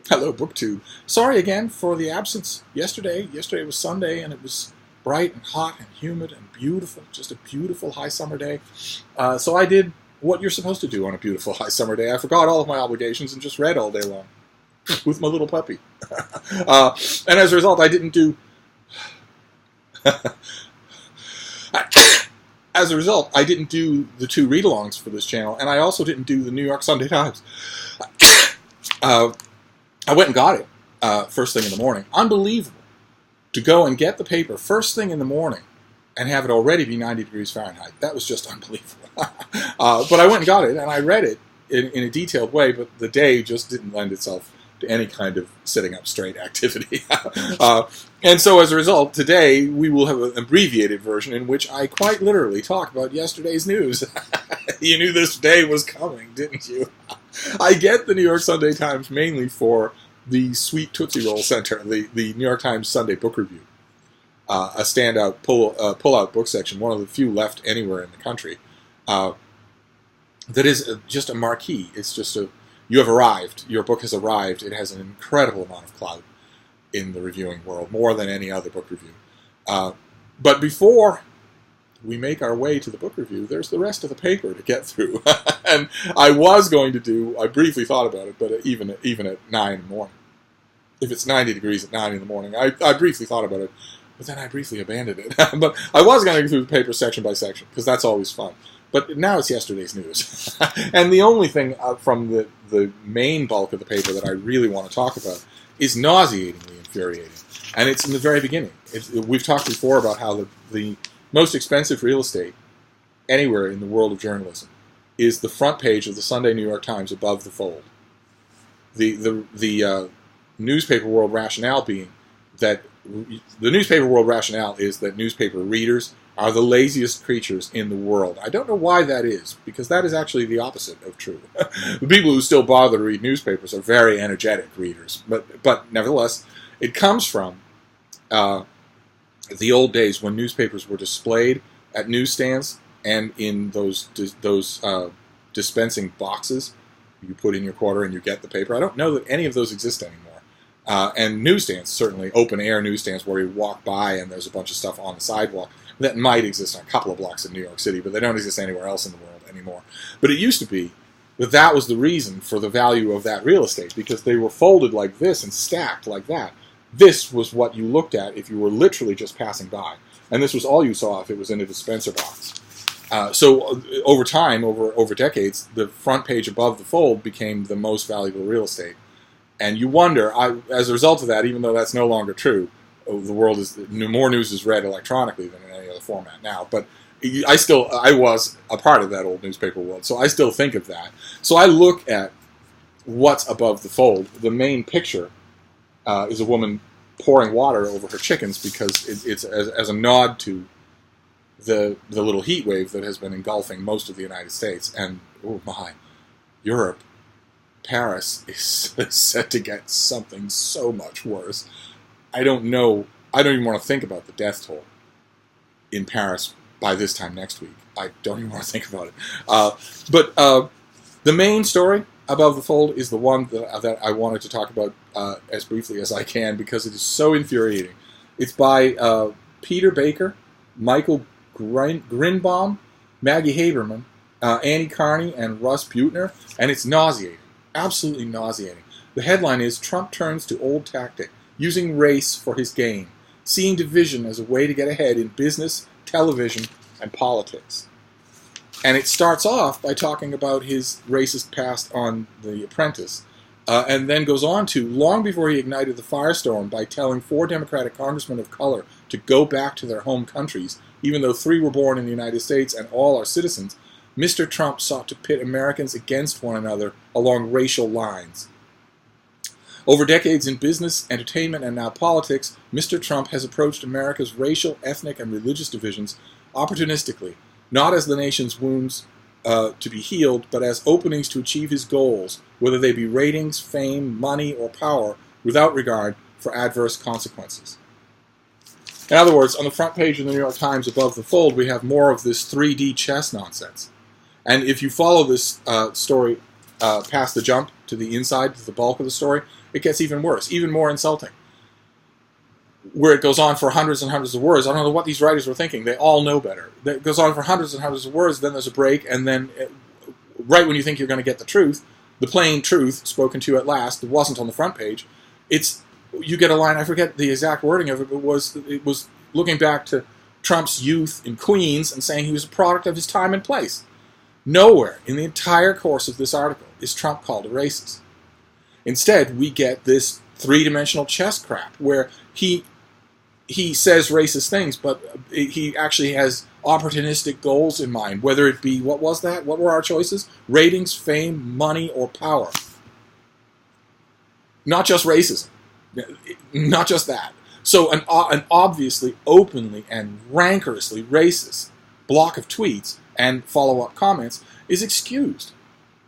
Hello, BookTube. Sorry again for the absence yesterday. Yesterday was Sunday, and it was bright and hot and humid and beautiful. Just a beautiful high summer day. So I did what you're supposed to do on a beautiful high summer day. I forgot all of my obligations and just read all day long with my little puppy. And as a result, I didn't do... As a result, I didn't do the 2 read-alongs for this channel, and I also didn't do the New York Sunday Times. I went and got it first thing in the morning. Unbelievable. To go and get the paper first thing in the morning and have it already be 90 degrees Fahrenheit. That was just unbelievable. But I went and got it, and I read it in a detailed way, but the day just didn't lend itself to any kind of sitting up straight activity. And so as a result, today we will have an abbreviated version in which I quite literally talk about yesterday's news. You knew this day was coming, didn't you? I get the New York Sunday Times mainly for the Sweet Tootsie Roll Center, the New York Times Sunday Book Review, a standout pull-out book section, one of the few left anywhere in the country, that is just a marquee. It's just you have arrived. Your book has arrived. It has an incredible amount of clout in the reviewing world, more than any other book review. But before we make our way to the book review, there's the rest of the paper to get through. And I was going to do, I briefly thought about it, but even at 9 in the morning. If it's 90 degrees at 9 in the morning, I briefly thought about it, but then I briefly abandoned it. But I was going to go through the paper section by section, because that's always fun. But now it's yesterday's news. And the only thing from the main bulk of the paper that I really want to talk about is nauseatingly infuriating. And it's in the very beginning. We've talked before about how the most expensive real estate anywhere in the world of journalism is the front page of the Sunday New York Times above the fold. The newspaper world rationale being that the newspaper world rationale is that newspaper readers are the laziest creatures in the world. I don't know why that is, because that is actually the opposite of true. The people who still bother to read newspapers are very energetic readers, but nevertheless, it comes from the old days when newspapers were displayed at newsstands and in those dispensing boxes. You put in your quarter and you get the paper. I don't know that any of those exist anymore. And newsstands, certainly open-air newsstands where you walk by and there's a bunch of stuff on the sidewalk, that might exist on a couple of blocks in New York City, but they don't exist anywhere else in the world anymore. But it used to be that was the reason for the value of that real estate, because they were folded like this and stacked like that. This was what you looked at if you were literally just passing by. And this was all you saw if it was in a dispenser box. So over time, over decades, the front page above the fold became the most valuable real estate. And you wonder, as a result of that, even though that's no longer true, the world is more news is read electronically than in any other format now. But I was a part of that old newspaper world, so I still think of that. So I look at what's above the fold. The main picture is a woman pouring water over her chickens because it's as a nod to the little heat wave that has been engulfing most of the United States. And, oh my, Europe, Paris is set to get something so much worse. I don't know. I don't even want to think about the death toll in Paris by this time next week. I don't even want to think about it. But the main story above the fold is the one that I wanted to talk about as briefly as I can, because it is so infuriating. It's by Peter Baker, Michael Grinbaum, Maggie Haberman, Annie Carney, and Russ Buettner, and it's nauseating. Absolutely nauseating. The headline is, Trump turns to old tactic, using race for his gain, seeing division as a way to get ahead in business, television, and politics. And it starts off by talking about his racist past on The Apprentice, and then goes on to, long before he ignited the firestorm by telling 4 Democratic congressmen of color to go back to their home countries, even though 3 were born in the United States and all are citizens, Mr. Trump sought to pit Americans against one another along racial lines. Over decades in business, entertainment, and now politics, Mr. Trump has approached America's racial, ethnic, and religious divisions opportunistically, not as the nation's wounds to be healed, but as openings to achieve his goals, whether they be ratings, fame, money, or power, without regard for adverse consequences. In other words, on the front page of the New York Times above the fold, we have more of this 3D chess nonsense. And if you follow this story past the jump to the inside, to the bulk of the story, it gets even worse, even more insulting. Where it goes on for hundreds and hundreds of words. I don't know what these writers were thinking. They all know better. It goes on for hundreds and hundreds of words, then there's a break, and then right when you think you're going to get the truth, the plain truth, spoken to at last, that wasn't on the front page, you get a line, I forget the exact wording of it, but it was looking back to Trump's youth in Queens and saying he was a product of his time and place. Nowhere in the entire course of this article is Trump called a racist. Instead, we get this three-dimensional chess crap where he says racist things, but he actually has opportunistic goals in mind, whether it be, what was that? What were our choices? Ratings, fame, money, or power. Not just racism. Not just that. So an obviously, openly, and rancorously racist block of tweets and follow-up comments is excused.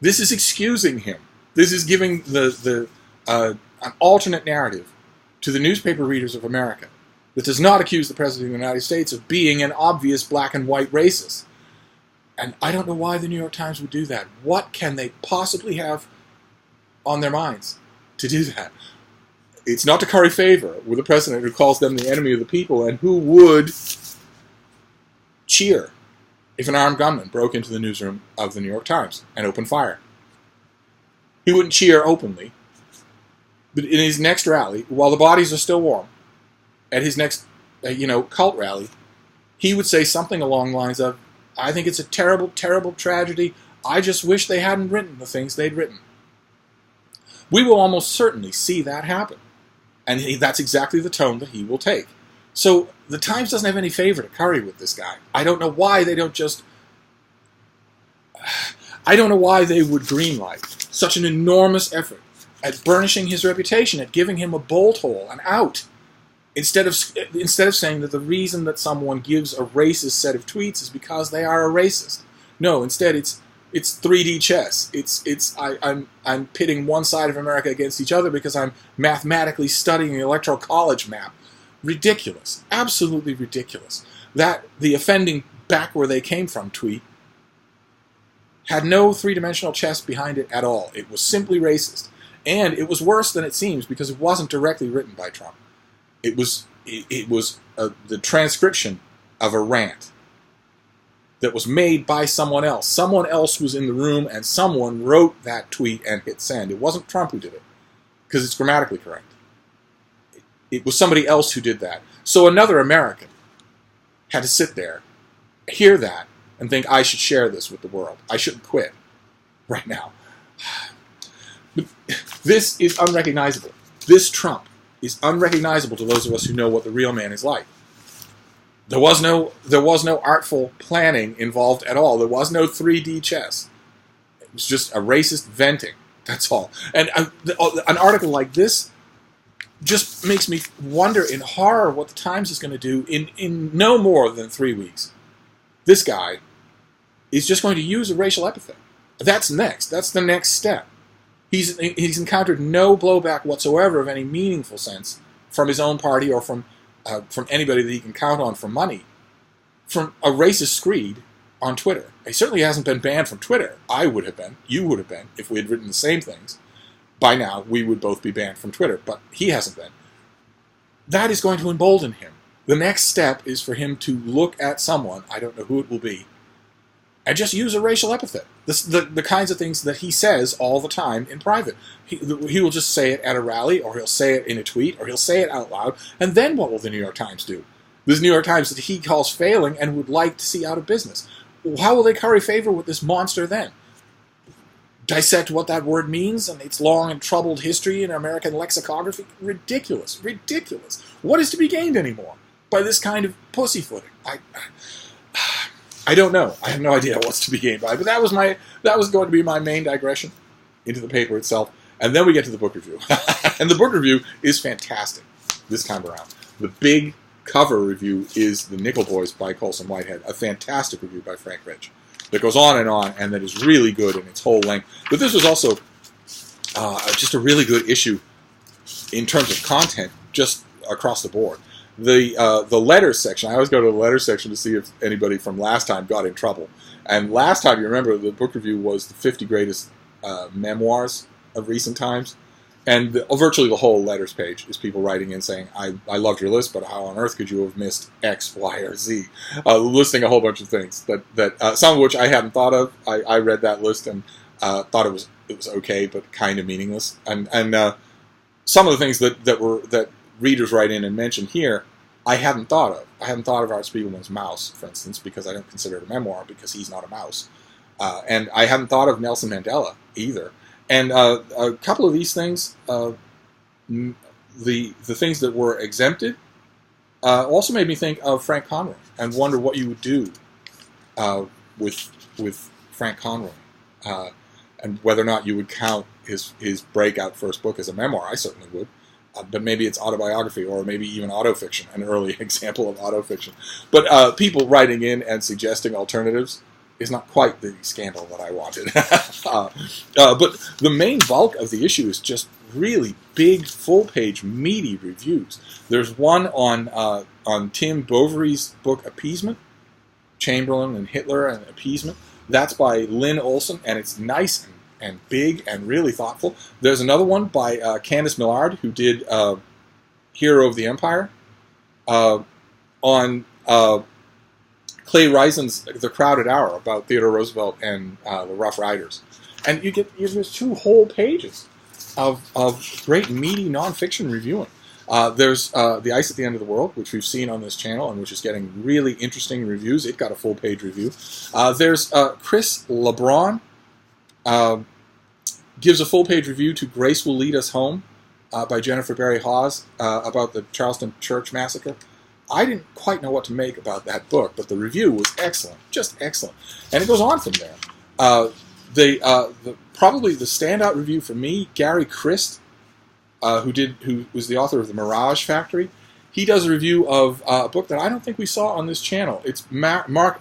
This is excusing him. This is giving an alternate narrative to the newspaper readers of America that does not accuse the President of the United States of being an obvious black and white racist. And I don't know why the New York Times would do that. What can they possibly have on their minds to do that? It's not to curry favor with a president who calls them the enemy of the people and who would cheer if an armed gunman broke into the newsroom of the New York Times and opened fire. He wouldn't cheer openly, but in his next rally, while the bodies are still warm, at his next, cult rally, he would say something along the lines of, I think it's a terrible, terrible tragedy. I just wish they hadn't written the things they'd written. We will almost certainly see that happen. And that's exactly the tone that he will take. So the Times doesn't have any favor to curry with this guy. I don't know why they don't just... I don't know why they would greenlight such an enormous effort at burnishing his reputation, at giving him a bolt hole, an out. Instead of saying that the reason that someone gives a racist set of tweets is because they are a racist. No, instead it's 3D chess. I'm pitting one side of America against each other because I'm mathematically studying the Electoral College map. Ridiculous. Absolutely ridiculous. That the offending back where they came from tweet had no three-dimensional chess behind it at all. It was simply racist. And it was worse than it seems because it wasn't directly written by Trump. It was the transcription of a rant that was made by someone else. Someone else was in the room and someone wrote that tweet and hit send. It wasn't Trump who did it because it's grammatically correct. It was somebody else who did that. So another American had to sit there, hear that, and think, I should share this with the world. I shouldn't quit right now. But this is unrecognizable. This Trump is unrecognizable to those of us who know what the real man is like. There was no artful planning involved at all. There was no 3D chess. It was just a racist venting. That's all. And an article like this just makes me wonder in horror what the Times is going to do in no more than 3 weeks. This guy is just going to use a racial epithet. That's next. That's the next step. He's encountered no blowback whatsoever of any meaningful sense from his own party or from anybody that he can count on for money, from a racist screed on Twitter. He certainly hasn't been banned from Twitter. I would have been. You would have been. If we had written the same things, by now we would both be banned from Twitter, but he hasn't been. That is going to embolden him. The next step is for him to look at someone, I don't know who it will be, and just use a racial epithet. The kinds of things that he says all the time in private. He will just say it at a rally, or he'll say it in a tweet, or he'll say it out loud, and then what will the New York Times do? This New York Times that he calls failing and would like to see out of business. How will they curry favor with this monster then? Dissect what that word means and its long and troubled history in American lexicography? Ridiculous. Ridiculous. What is to be gained anymore by this kind of pussyfooting? I don't know. I have no idea what's to be gained by. But that was going to be my main digression into the paper itself. And then we get to the book review. And the book review is fantastic this time around. The big cover review is The Nickel Boys by Colson Whitehead, a fantastic review by Frank Rich that goes on and that is really good in its whole length. But this was also just a really good issue in terms of content, just across the board. The letters section, I always go to the letters section to see if anybody from last time got in trouble. And last time, you remember, the book review was the 50 greatest memoirs of recent times. And virtually the whole letters page is people writing in saying, I loved your list, but how on earth could you have missed X, Y, or Z? Listing a whole bunch of things that some of which I hadn't thought of. I read that list and thought it was okay, but kind of meaningless. And some of the things that readers write in and mention here, I hadn't thought of. I hadn't thought of Art Spiegelman's Mouse, for instance, because I don't consider it a memoir because he's not a mouse. And I hadn't thought of Nelson Mandela either. And a couple of these things, the things that were exempted, also made me think of Frank Conroy and wonder what you would do with Frank Conroy, and whether or not you would count his breakout first book as a memoir. I certainly would, but maybe it's autobiography or maybe even autofiction, an early example of autofiction. But people writing in and suggesting alternatives is not quite the scandal that I wanted. But the main bulk of the issue is just really big, full-page, meaty reviews. There's one on Tim Bovery's book Appeasement, Chamberlain and Hitler and Appeasement. That's by Lynn Olson, and it's nice and big and really thoughtful. There's another one by Candice Millard, who did Hero of the Empire, on Clay Reisen's The Crowded Hour, about Theodore Roosevelt and the Rough Riders. And you get there's 2 whole pages of great meaty nonfiction reviewing. There's The Ice at the End of the World, which we've seen on this channel and which is getting really interesting reviews. It got a full-page review. There's Chris LeBron gives a full-page review to Grace Will Lead Us Home by Jennifer Berry Hawes about the Charleston Church Massacre. I didn't quite know what to make about that book, but the review was excellent, just excellent. And it goes on from there. Probably the standout review for me, Gary Christ, who was the author of The Mirage Factory, he does a review of a book that I don't think we saw on this channel. It's Mark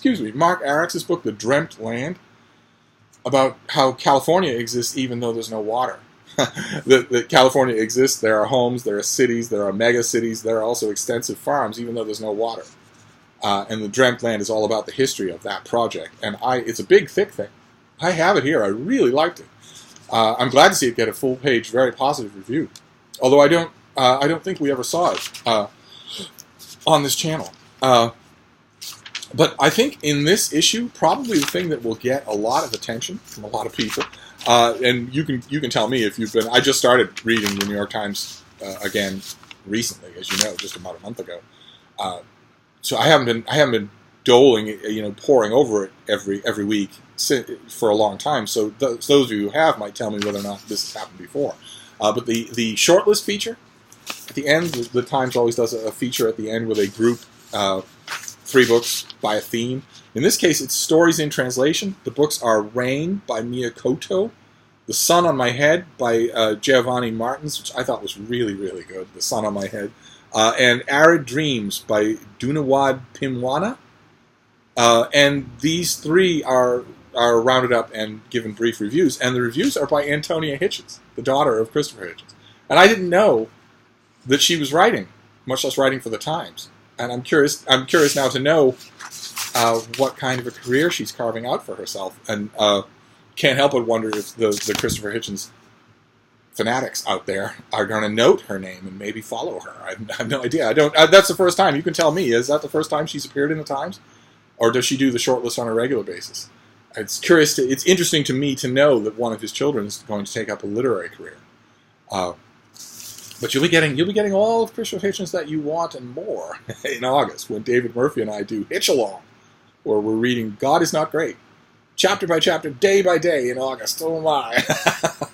Arix's book, The Dreamt Land, about how California exists even though there's no water. that California exists, there are homes, there are cities, there are mega cities, there are also extensive farms, even though there's no water. And The Dreamt Land is all about the history of that project. And it's a big, thick thing. I have it here. I really liked it. I'm glad to see it get a full-page, very positive review. Although I don't think we ever saw it on this channel. But I think in this issue, probably the thing that will get a lot of attention from a lot of people, and you can tell me if you've been. I just started reading the New York Times again recently, as you know, just about a month ago. So I haven't been doling, pouring over it every week for a long time. So those of you who have might tell me whether or not this has happened before. But the shortlist feature at the end, the Times always does a feature at the end where they group 3 books by a theme. In this case, it's Stories in Translation. The books are Rain by Mia Koto, The Sun on My Head by Giovanni Martins, which I thought was really, really good, The Sun on My Head, and Arid Dreams by Dunawad Pimwana. And these 3 are rounded up and given brief reviews, and the reviews are by Antonia Hitchens, the daughter of Christopher Hitchens. And I didn't know that she was writing, much less writing for the Times. And I'm curious now to know what kind of a career she's carving out for herself, and can't help but wonder if the Christopher Hitchens fanatics out there are going to note her name and maybe follow her. I have no idea. That's the first time. You can tell me. Is that the first time she's appeared in the Times, or does she do the shortlist on a regular basis? It's interesting to me to know that one of his children is going to take up a literary career. But you'll be getting all of Christopher Hitchens that you want and more in August when David Murphy and I do Hitch Along, where we're reading God Is Not Great, chapter by chapter, day by day in August. Oh my!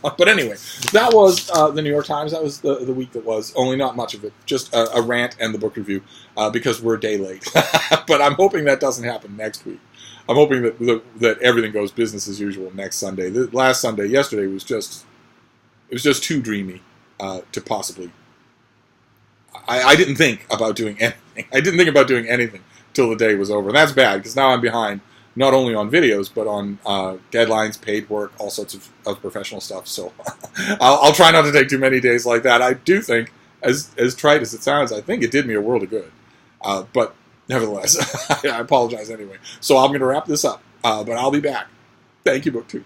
But anyway, that was the New York Times. That was the week that was. Only not much of it, just a rant and the book review because we're a day late. But I'm hoping that doesn't happen next week. I'm hoping that everything goes business as usual next Sunday. Yesterday was just too dreamy. To possibly, I didn't think about doing anything. I didn't think about doing anything till the day was over, and that's bad because now I'm behind not only on videos but on deadlines, paid work, all sorts of professional stuff. So I'll try not to take too many days like that. I do think, as trite as it sounds, I think it did me a world of good. But nevertheless, I apologize anyway. So I'm going to wrap this up, but I'll be back. Thank you, BookTube.